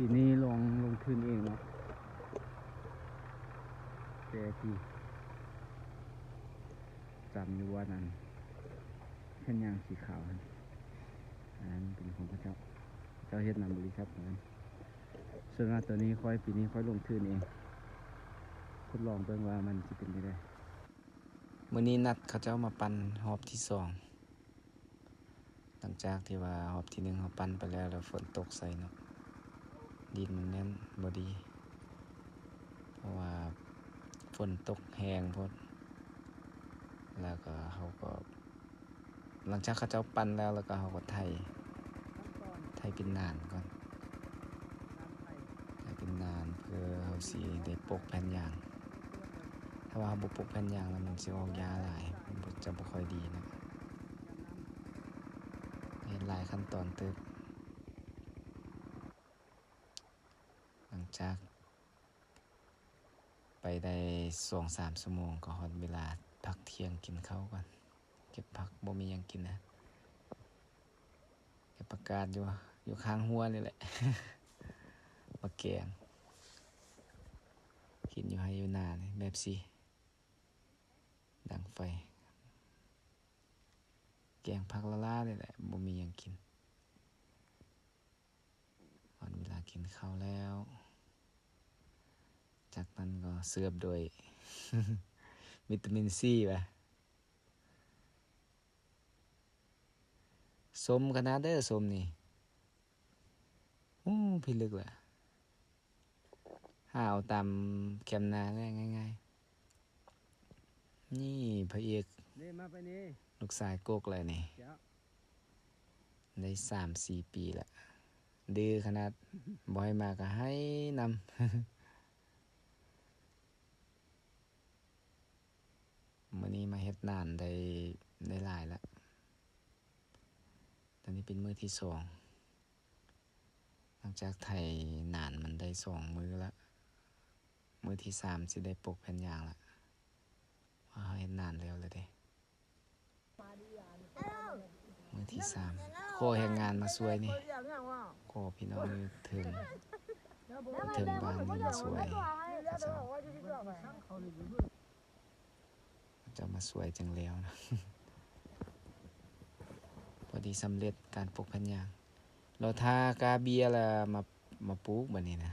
ปีนี้ลงทุนเองเนาะแต่ที่จำอยู่ว่านั้นแค่นยางสีขาวอันนั้นเป็นของพระเจ้าเฮ็ดนำบริษัทเหมือนกันส่วนมากตัวนี้ปีนี้ค่อยลงทุนเองทดลองเบิ่งว่ามันจะเป็นยังไงมื้อนี้นัดเขาเจ้ามาปั่นรอบที่2หลังจากที่ว่ารอบที่1เขาปั่นไปแล้วฝนตกใส่เนาะดินมันแน่นบ่ดีเพราะว่าฝนตกแห้งพดแล้วก็เขาก็หลังจากเขาเจ้าปั่นแล้วก็เขาก็ไถเป็นนานก่อนไถเป็นนานเพื่อเขาสิได้ปกแผ่นยางถ้าว่าบ่ปกแผ่นยางแล้วมันสิออกยาหลายมันจะบ่ค่อยดีนะเฮ็ดหลายขั้นตอนตึกหลังจากไปได้ 2-3 ชั่วโมงก็ฮอดเวลาพักเที่ยงกินข้าวก่อนเก็บผักบ่มีหยังกินนะเก็บผักกาดอยู่ข้างหัวนี่แหละ มาแกงกินอยู่ให้อยู่นานี่แบบสิดังไฟแกงผักละล่านี่แหละบ่มีหยังกินฮอดเวลากินข้าวแล้วจากนั้นก็เสิร์ฟโดย วิตามินซีไปส้มขนาดเด้อส้มนี่พิลึกแหละหาเอาตามแคมนาได้ง่ายๆนี่พระเอกลูกชายโกกเลยนี่ได้ 3-4 ปีละดื้อขนาดบ่ให้มาก็ให้นำ มื้อนี้มาเฮ็ดนานได้หลายแล้วตอนนี้เป็นมื้อที่2หลังจากไถนานมันได้2มื้อแล้วมื้อที่3สิได้ปกแผ่นยางละว่าเฮ็ดนานแล้วเลยเด้มื้อที่3ขอแรงงานมาช่วยนี่ขอพี่น้องอยู่ถึงบ้านนี่มาช่วยจะมาช่วยจังแล้วนะ พอดีสำเร็จการปลูกพันยางเราทากาเบียละมาปลูกแบบนี้นะ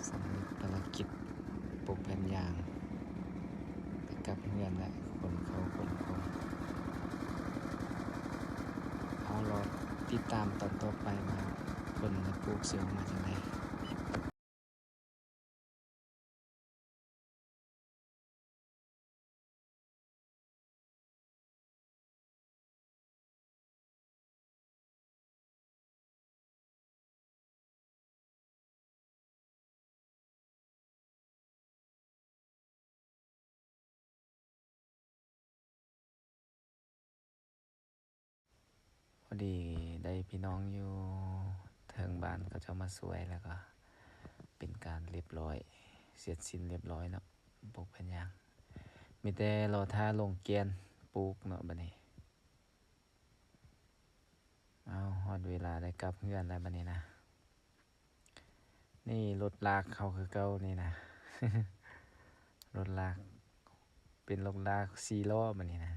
สำเร็จภารกิจปลูกพันยางไปกับเพื่อนและคนเอารอติดตามตอนต่อไปว่าคนจะปลูกเสือมาจากไหนพอดีได้พี่น้องอยู่เทิงบ้านก็จะมาสวยแล้วก็เป็นการเรียบร้อยเสร็จสิ้นเรียบร้อยเนาะปลูกพันยางมีแต่รอท่าลงเกียนปลูกเนาะบัดนี้เอาฮอดเวลาได้กลับเฮือนแล้วบัดนี้นะนี่รถลากเขาคือเก่านี่นะ รถลากเป็นรถลาก4 ล้อบัดนี้นะ